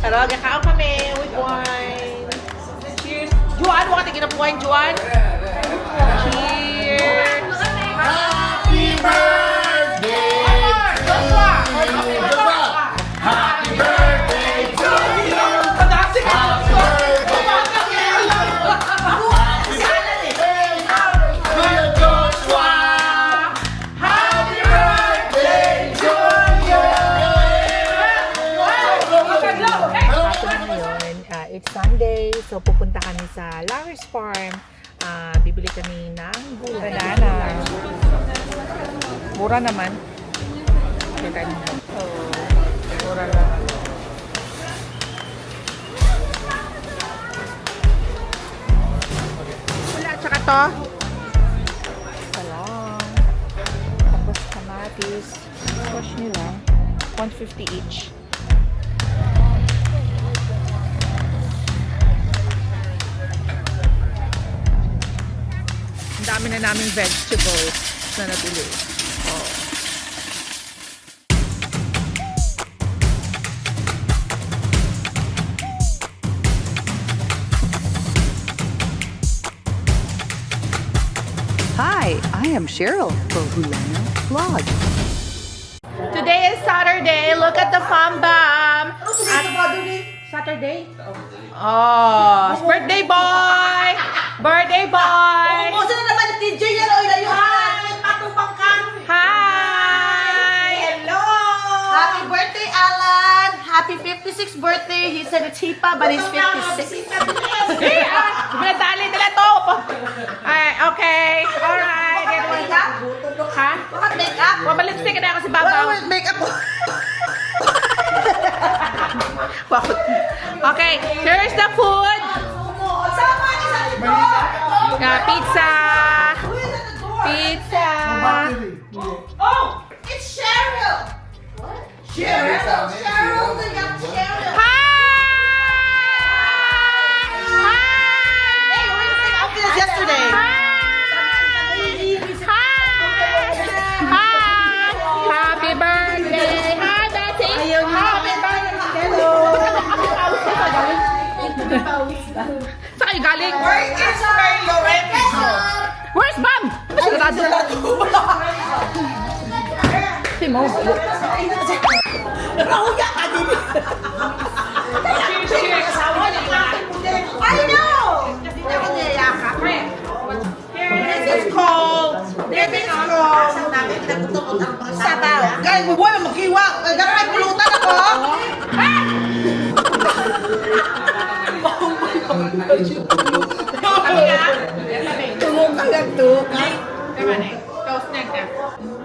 Pero gakaon kami with wine. Cheers. Juan, huwag ka tigil ng wine, Juan. Cheers. Happy birthday! Joshua! Happy birthday to you! Happy birthday! Kuya Joshua! Happy birthday to you! Ngayon, it's Sunday, so pupunta kami sa Larry's Farm. Bibili kami ng banana. Mura naman. Kita nyo. So, mura lang. Wala, tsaka to. Salang. Tapos kamatis. Wash nila. 150 each. Ang dami na naming vegetables na nabili. Oh. Hi, I am Cheryl for Hulana Vlog. Today is Saturday. Look at the fam bam. Saturday? Oh, it's birthday boy! Birthday boy! Puso na naman ni TJ yan o ilayuhan. Patupang ka. Hi! Hello. Happy birthday, Alan. Happy 56th birthday. He said it's Hipa, but he's 56. Binadali nila to! Ay, okay. Alright. Get one. Ha? Bakit make-up? Mamalipstick na ako si Wala Babaw. with make-up mo. Bakit? Okay, here's the food. Sama, isa dito. Pizza. Pizza. Oh, it's Cheryl. Cheryl. Cheryl, the young Cheryl. Hi! Hey, we're the same outfit as yesterday. Happy birthday! Hi, Betty! Happy birthday! Hello! Saan kayo galing? Where is Mary Lorenzo? Where's Bam? Sigurado. Si Mo. Cheers, cheers. I know! Hindi na ako niyayakap. This is cold. This is cold. Sabaw. Guys, bubuhay mo magkiwa. Gano'n ay pulutan ako. Tungong ka lang to. Toast neck there.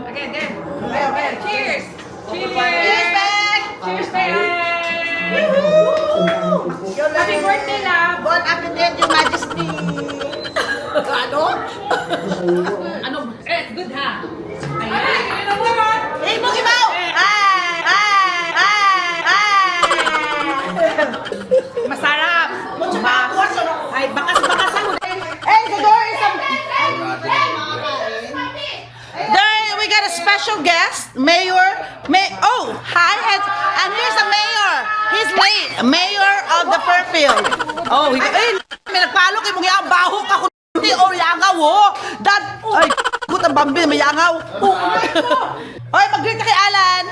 Again, again. Okay. Cheers. Cheers. Cheers, Meg! Cheers, Meg. Happy birthday, love. Bon appetit, Your Majesty. Ano? Ano? Good ha? Ayan. Hey, Boogie Bao! Ay! Ay! Ay! Ay! Masarap. Ay, bakas-bakas ako. Hey, the door is There, we got a special guest, Mayor. Oh, hi, and here's the mayor. He's late. Mayor of the Fairfield. Oh, may nagpalo kay mong yang baho ka ko. Hindi, oh, yangaw, oh. Dad, ay, kutang bambi, may yangaw. Oy, mag-greet ka kay Alan.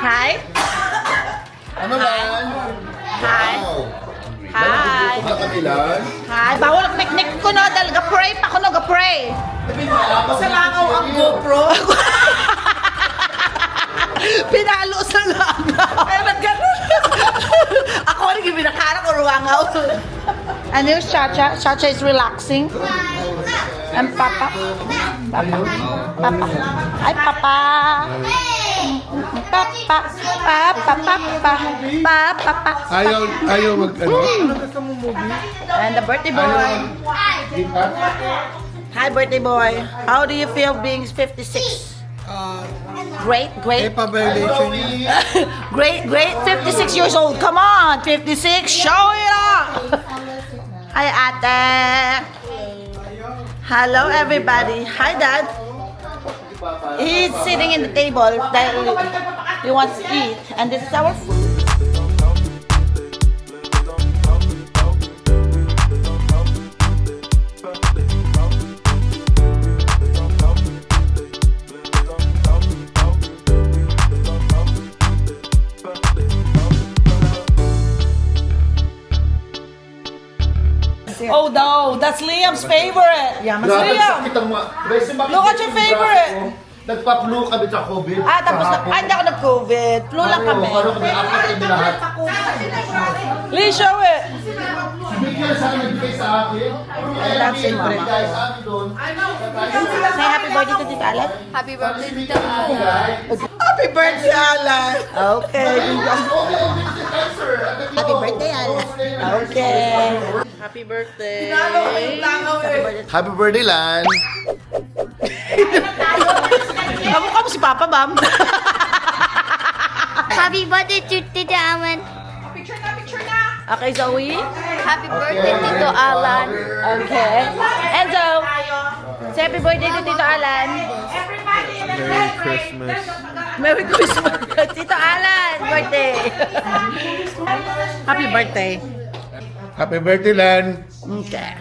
Hi. Ano lang? Hi. Hi. Kuha kami lang. Hi, bawal ang picnic ko no, dahil ga-pray pa ko no, ga-pray. Pasalangaw ang GoPro. Pinalo sa langaw. Ay, ba't ganun? Ako rin yung binakara ko, ruwangaw. And here's Chacha. Chacha is relaxing. And Papa. Papa. Papa. Ay, Papa. Papa. Papa. Papa. Papa. Ayaw mag, ano? And the birthday boy. Hi, birthday boy. How do you feel being 56? Great, great. HIPAA violation. Great, great. 56 years old. Come on, 56. Show it off. Hi, Ate. Hello, everybody. Hi, Dad. He's sitting in the table dahil he wants to eat. And this is our food. Oh no, that's Liam's favorite. Yeah, Grabe, Liam. sakit ang mga... Grace, bakit Look at your yung favorite. braso ko? Nagpa-flu kami sa COVID. Ah, tapos na, hindi ako nag-COVID. Flu lang kami. Ano kami, apat kami lahat. Lee, show it. Bigyan sa akin, nagbigay sa akin. That's it, Mama. Bigay sa akin doon. Say happy birthday to Tita Alan. Happy birthday to Happy birthday, Alan. Okay. Happy birthday, Alan. Okay. Happy birthday. Happy birthday, Lan. Kamukha mo si Papa, Bam. Happy birthday to Tita Alan. Okay, Zoe. Happy birthday Tito Alan. Okay. Enzo. Say happy birthday to Tito Alan. Merry Christmas. Merry Christmas. Tito Alan, birthday. Happy birthday. Happy birthday, Lan. Okay.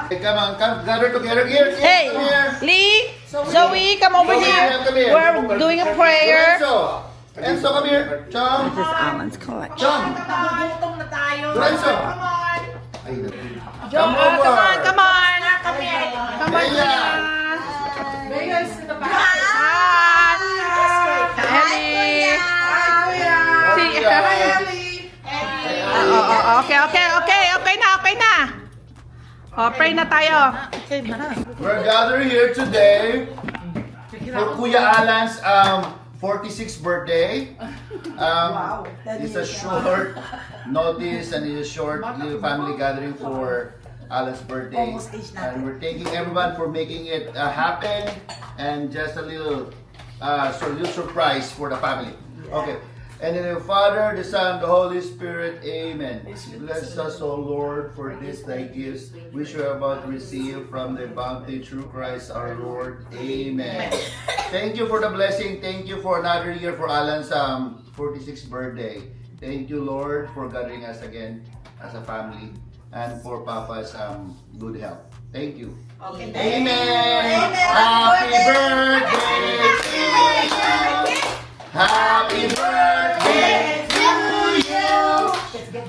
Hey, come on, come gather together here. Hey, Come here. Lee, Zoe, come over here. We're doing a prayer. Enzo. Enzo, come here. Chong. This is Alan's collection. Chong. Nagugutom na tayo. Enzo. Come on. Ay, Come on, come on. Come here. Come on. Vegas in the back. Ellie. Okay na. Oh, pray na tayo. We're gathering here today for Kuya Alan's 46th birthday. It's a short notice and it's a short little family gathering for Alan's birthday. And we're thanking everyone for making it happen and just a little surprise for the family. Okay. And in the Father, the Son, the Holy Spirit, Amen. Bless us, O Lord, for this thy gifts, which we are about to receive from the bounty through Christ our Lord. Amen. Thank you for the blessing. Thank you for another year for Alan's 46th birthday. Thank you, Lord, for gathering us again as a family and for Papa's good health. Thank you. Okay. Amen. Happy birthday to you. Happy birthday to you.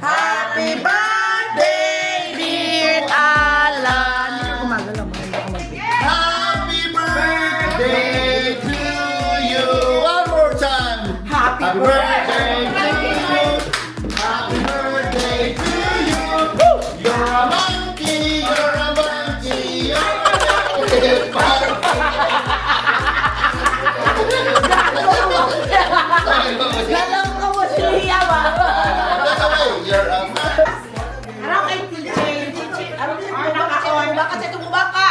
Happy birthday, dear Alan. Happy birthday to you. One more time. Happy birthday to you. Happy birthday to you. You're a monkey. You're a monkey. You're a monkey. Galang ka mo si Liam, ah. That's away. You're a monkey. Ano kay Chichi? Ano nakakaon? Bakit siya tumubak ka?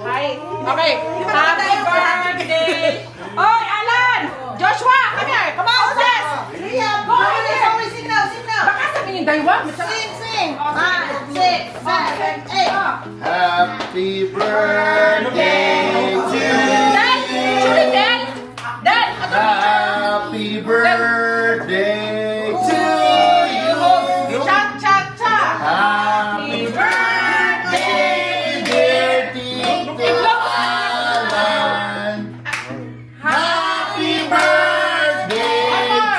Hi. Okay. Happy birthday. Oy, Alan! Joshua, come here. Come on, sis. Liam, Go over there. signal. Baka sabihin yung daywa. Sing. 5, 6, 7, 8. Happy birthday to Dan! Churi, Dan! Dan! Happy birthday to you. Cha! Happy birthday, dear Tito Alan. Happy birthday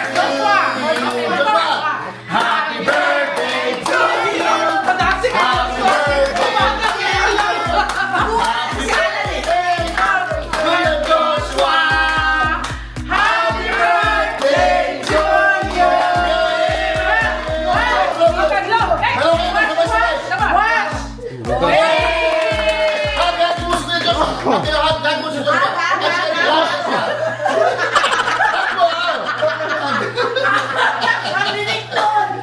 to you. Happy birthday to you. Happy birthday, Kuya Joshua. Happy birthday to you. Hagad mo si Joshua. Hagad mo si Joshua.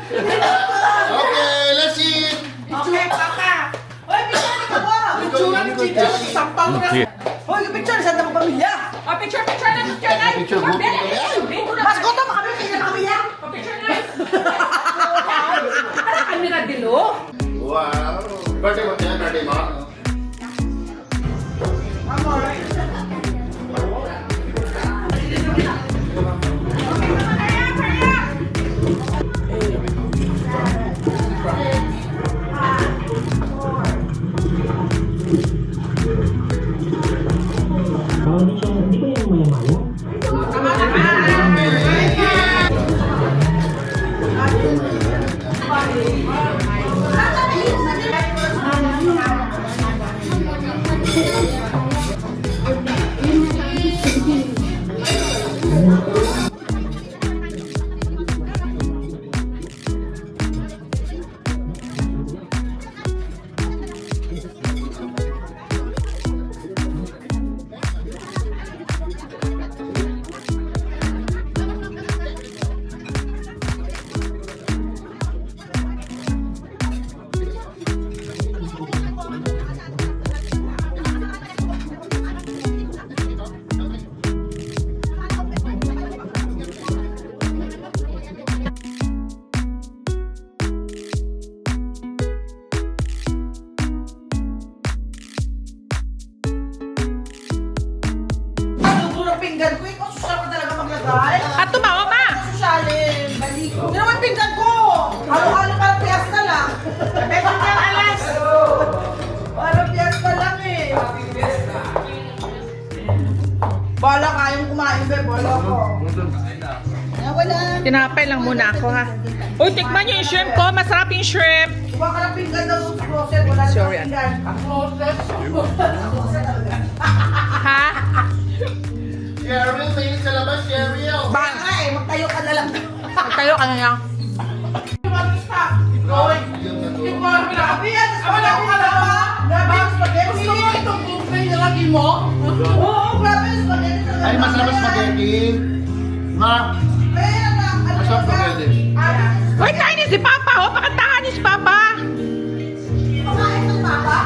Okay, let's eat. Okay, Papa. Oy, picture ni Kawa. Picture ni Chichi. Sampang mo na. Hoy, yung picture sa mga pamilya. Oh, picture na. Picture, good picture. Mas gutom kami yan. Picture na. Para kami na dilo. Wow. Birthday mo yan, birthday mo. pinggan ko. Ikaw, sosyal ko talaga maglagay. At tumawa, ma! Sosyalin. Hindi naman pinggan ko. Halo-halo parang piyesta lang. Medyo niya alas. Parang piyesta lang eh. Bala kayong kumain, be. Bala ko. Wala. Tinapay lang muna ako, ha? Uy, tikman niyo yung shrimp ko. Masarap yung shrimp. Kuha ka ng pinggan daw sa closet. Wala na Sorry, pinggan. Ha? Cheryl, may sa labas, Cheryl. Baka eh, magtayo ka na lang. Magtayo ka na lang. Grabe yan! Wala ko kalawa! Grabe yung spaghetti! Gusto mo itong buffet na lagi mo? Oo, grabe yung spaghetti talaga. Ay, masarap spaghetti. Ma, Kaya na, ano masarap ba? spaghetti. Uy, kain niyo si Papa, oh. Pakantahan niyo si Papa. Kumain ng papa?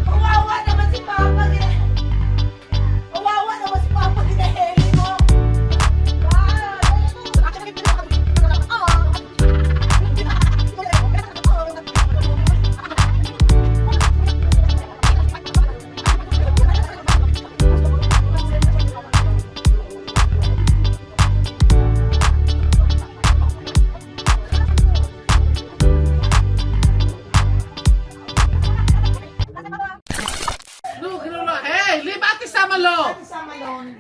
Kawawa naman si Papa. Kawawa naman si Papa. Ginaheli mo.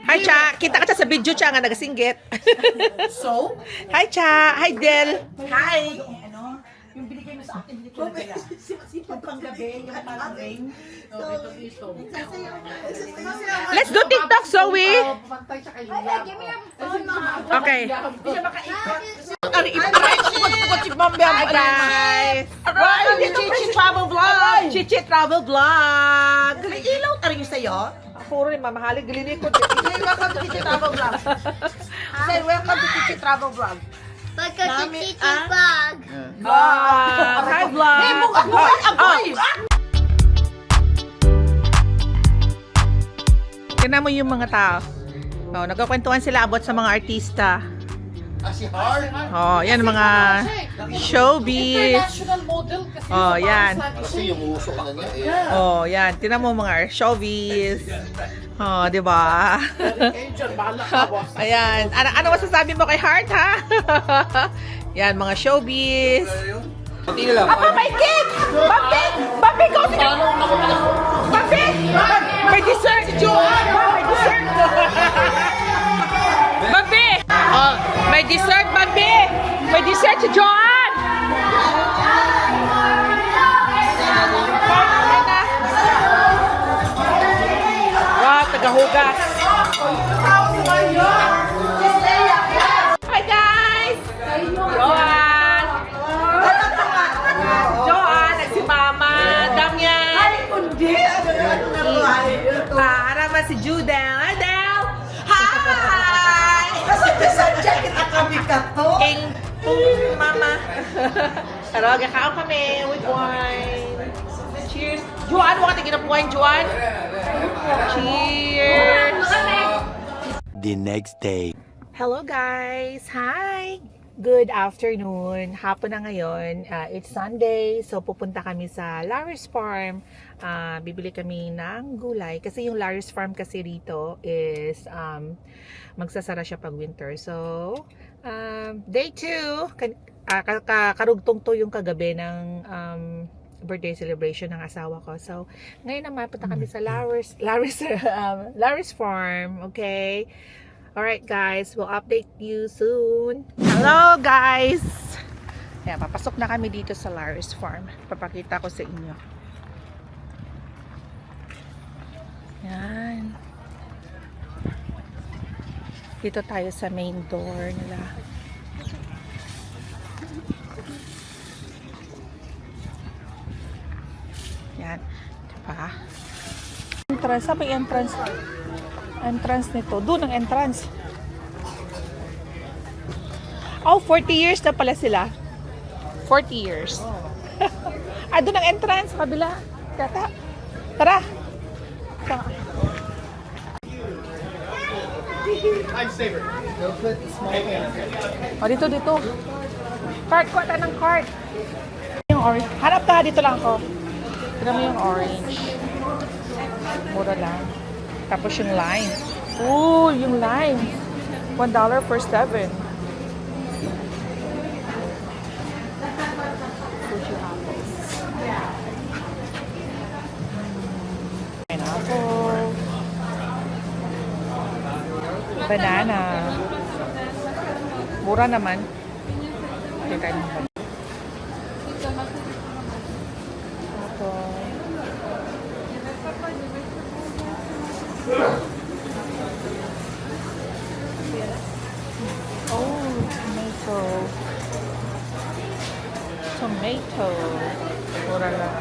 Hi, Cha. Kita ka sa video, Cha, nga nagasinggit. So? Hi, Cha. Hi, Del. Hi! Ano? Yung binigay mo sa akin, hindi ko na kaya. Yung panggabi, yung parang ring. Let's do TikTok, Zoe. Okay. Ari, ipagod si Mami. Hi, guys. Welcome to Chichi Travel Vlog. Chichi Travel Vlog. May ilaw tayo sa'yo. Puro rin, mamahalig. Gilinikod. Welcome to Chichi Travel Vlog. Say, welcome to Chichi Travel Vlog. Welcome to Chichi Vlog. Hi, vlog. Hey, agoy, agoy! Tignan mo yung mga tao. Oh, nagkakwentuhan sila about sa mga artista. Si Hart. Oh, yan mga showbiz. Oh, yan. Kasi yung uso na niya eh. Oh, yan. Tignan mo mga showbiz. Oh, di ba? Ayan. Ano masasabi mo kay Heart, ha? Yan, mga showbiz. Apa, may cake! Bambi! Bambi, go! Bambi! May dessert! Joanne! May dessert! Bambi! May dessert, Bambi! May dessert si Joanne! Wow, tagahugas! Hi, guys! Joanne! Joanne, nagsimama! Damian! Harap si Judel. Hi, Del! Hi! Sadya kita kami ka to. King Mama. Pero gakaon kami with wine. Cheers. Juan, mo ka tingin na po wine, Juan. Cheers. the next day. Hello guys! Hi! Good afternoon. Hapon na ngayon. It's Sunday. So pupunta kami sa Larry's Farm. Bibili kami ng gulay. Kasi yung Larry's Farm kasi dito is magsasara siya pag winter. So day 2. Karugtong to yung kagabi ng birthday celebration ng asawa ko. So ngayon naman punta kami sa Larry's Farm. Okay? Alright guys, we'll update you soon. Hello guys! Ayan, papasok na kami dito sa Larry's Farm. Papakita ko sa inyo. Yan. Dito tayo sa main door nila. Yan. Diba? Entrance. Saan ba yung entrance? Entrance nito. Doon ang entrance. Oh, 40 years na pala sila. 40 years. Doon ang entrance. Kabila. Tara. Tara. Lifesaver. Dito. Card ko. Ata ng card. Yung orange. Hanap ka. Dito lang ako. Tignan mo yung orange. Mura lang. Tapos yung lime. Ooh, yung lime. $1 for 7. Sushi apples. Pineapple. Banana. Mura naman. Kita niyo ba? Tomato. Mura lang.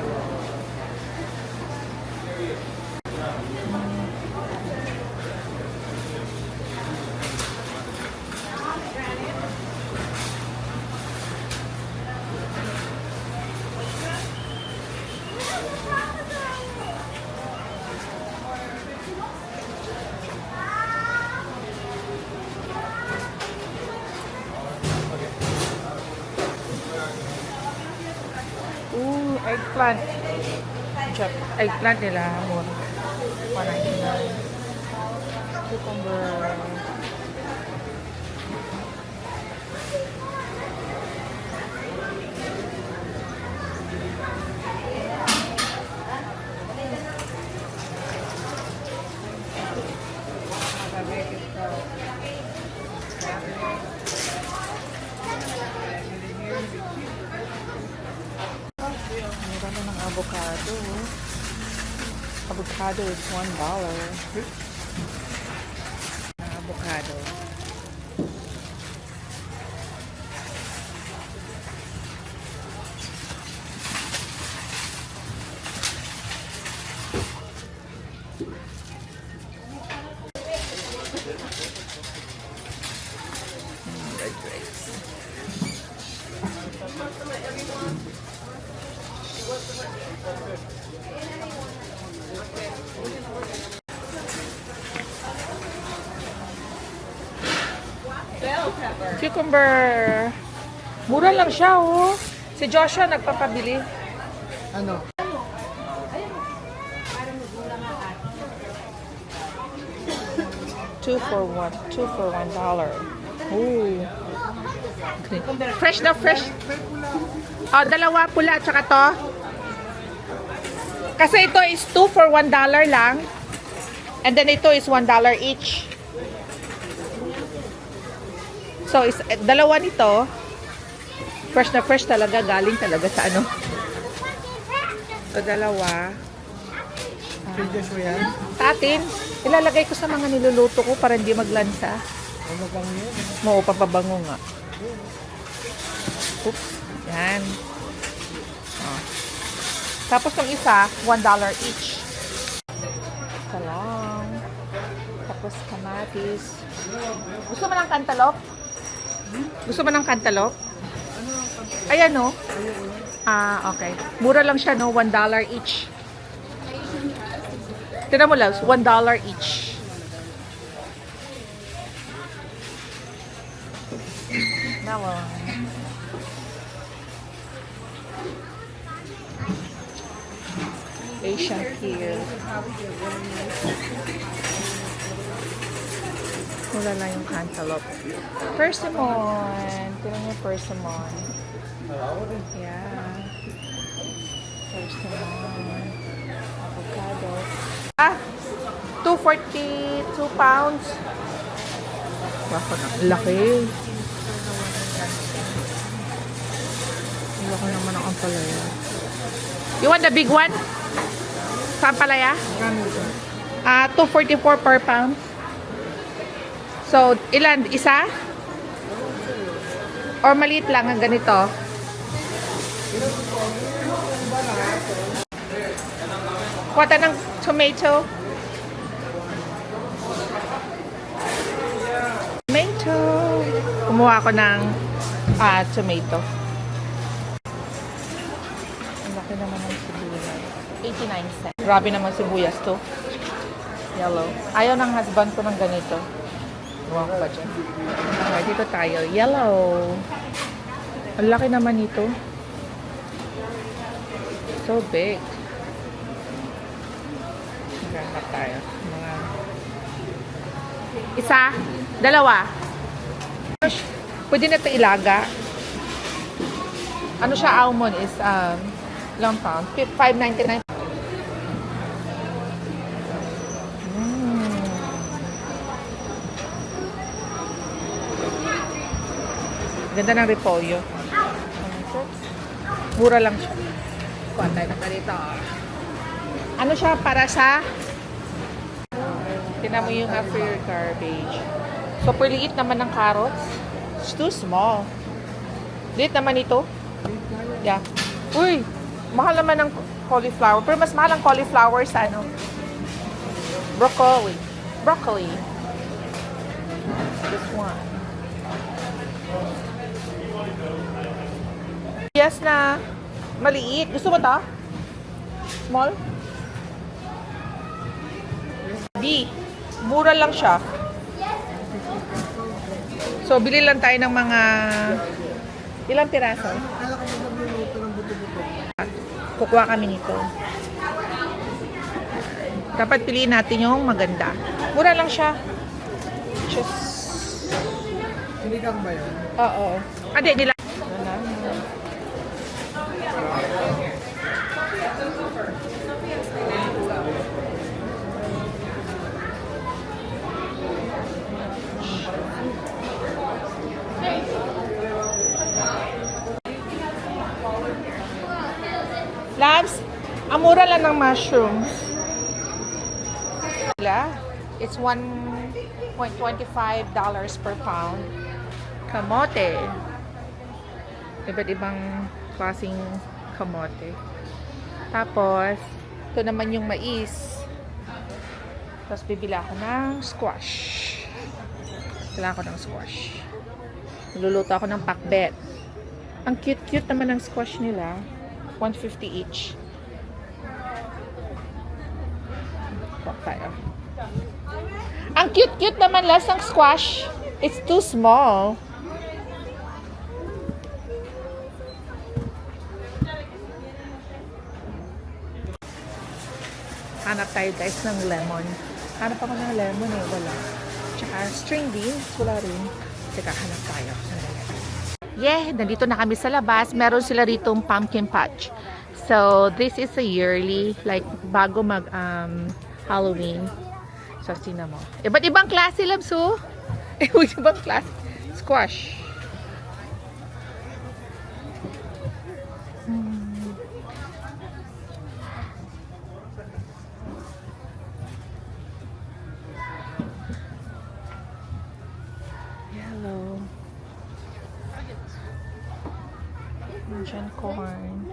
Eggplant. Eggplant nila. Mura. 199. Cucumber. Avocado. Avocado is $1. Avocado. Red grapes. Cucumber. Mura lang siya, oh. Si Joshua nagpapabili. Ano? Two for $1. Ooh. Fresh na fresh. Oh, dalawa pula at saka to. Kasi ito is 2 for $1 lang. And then ito is $1 each. So, dalawa nito, fresh na fresh talaga, galing talaga sa ano. So, dalawa. Sa atin, ilalagay ko sa mga niluluto ko para hindi maglansa. Mo, papabango nga. Oops. Yan. Oh. Tapos yung isa, $1 each. Ito lang. Tapos kamatis. Gusto mo ng cantaloupe? Gusto mo ng cantaloupe? Ayan, no? Okay. Mura lang siya, no? $1 each. Tignan mo, loves. $1 each. Melon. Asian pear. Wala lang yung cantaloupe. Persimmon. Tignan niyo persimmon. Yeah. Persimmon. Avocado. 242 pounds. Bakit ang laki. Ang laki naman ang ampalaya. You want the big one? Sampalaya? 244 per pound. So, ilan? Isa? Or maliit lang ang ganito? Kuwata ng tomato. Tomato. Kumuha ako ng tomato. Ang laki naman ng sibuyas. 89 cents. Grabe naman sibuyas to. Yellow. Ayaw ng husband ko ng ganito. Ewan ko ba dyan? Okay, dito tayo. Yellow. Ang laki naman ito. So big. Maghanap tayo. Mga... Isa? Dalawa? Pwede na ito ilaga. Ano siya, almond is ilang pound? 5.99. Ganda ng repolyo. Mura lang siya. Kuha tayo na dito. Ano siya para sa... Tinan mo yung after your garbage. Super liit naman ng carrots. It's too small. Liit naman ito. Yeah. Uy! Mahal naman ng cauliflower. Pero mas mahal ang cauliflower sa ano? Broccoli. Broccoli. This one. Yes na maliit. Gusto mo to? Small? Di. Mura lang siya. So, bili lang tayo ng mga ilang piraso? Kukuha kami nito. Dapat piliin natin yung maganda. Mura lang siya. Just... Sinigang ba yun? Oo. Hindi, nila. Labs, ang mura lang ng mushrooms. It's $1.25 per pound. Kamote. Iba't ibang klaseng kamote. Tapos, ito naman yung mais. Tapos, bibili ako ng squash. Kailangan ko ng squash. Niluluto ako ng pakbet. Ang cute-cute naman ng squash nila. $1.50 each. Walk tayo. Ang cute-cute naman lasang squash. It's too small. Hanap tayo guys ng lemon. Hanap ako ng lemon eh. Wala. Tsaka string beans. Wala rin. Teka, hanap tayo. Yeah, nandito na kami sa labas. Meron sila ritong pumpkin patch. So, this is a yearly, like, bago mag Halloween. So, sino mo? Iba't ibang klase, Labso. Iba't ibang klase. Squash. Yellow. Indian corn.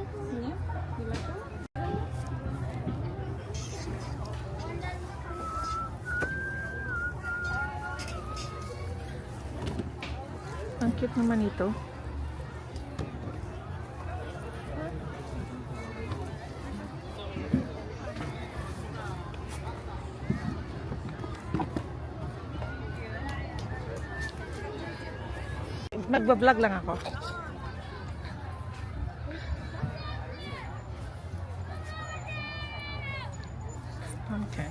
Ang cute naman ito. magbablog lang ako. Okay.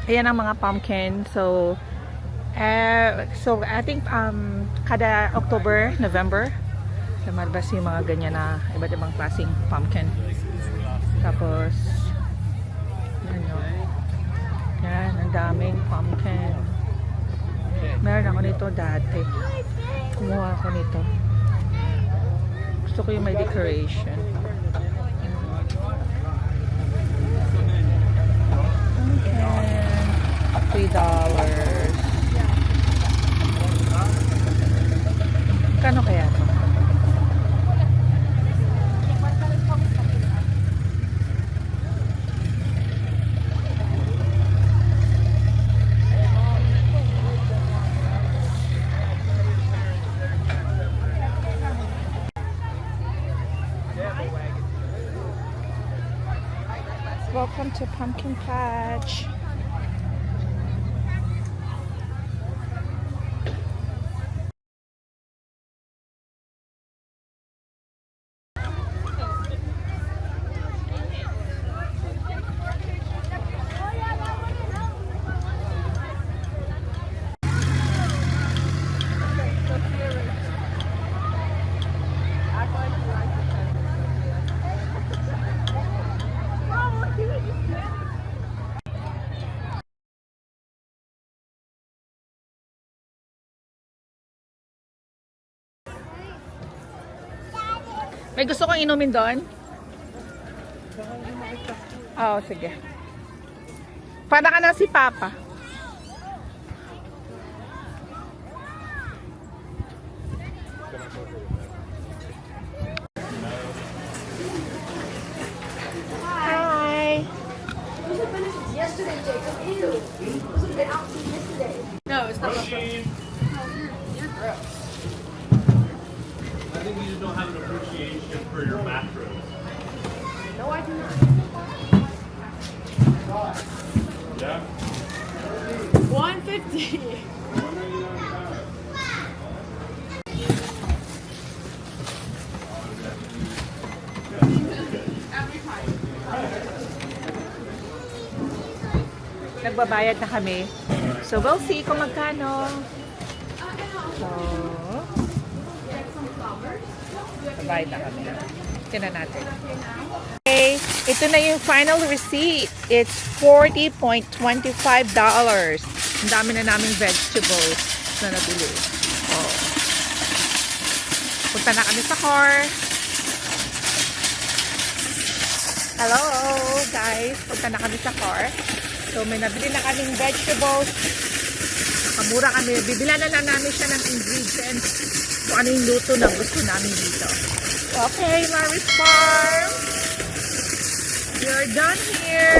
Ayan ang mga pumpkin. So I think kada October, November, lumalabas yung mga ganyan na iba't ibang klaseng pumpkin. Tapos, yan o. Yan, ang daming pumpkin. Meron ako nito dati. Kumuha ako nito. Gusto ko yung may decoration. $3. Kano kaya ito? Welcome to Pumpkin Patch. May gusto kong inumin doon? Oo, sige. Para ka na si Papa. Hi! Yesterday, Jacob. Ew. Wasn't it out yesterday? No, it's not. I think you just don't have an appreciation for your macros. No, I do not. Yeah? 150. Nagbabayad na kami. So, we'll see kung magkano. So, bayad na kami. Tingnan natin. Okay, ito na yung final receipt. It's $40.25. Ang dami na naming vegetables na nabili. Oh. Punta na kami sa car. Hello, guys. Punta na kami sa car. So, may nabili na kaming vegetables. Nakamura kami. Bibila na lang namin siya ng ingredients kung ano yung luto na gusto namin dito. Okay, Larry's Farm. We are done here.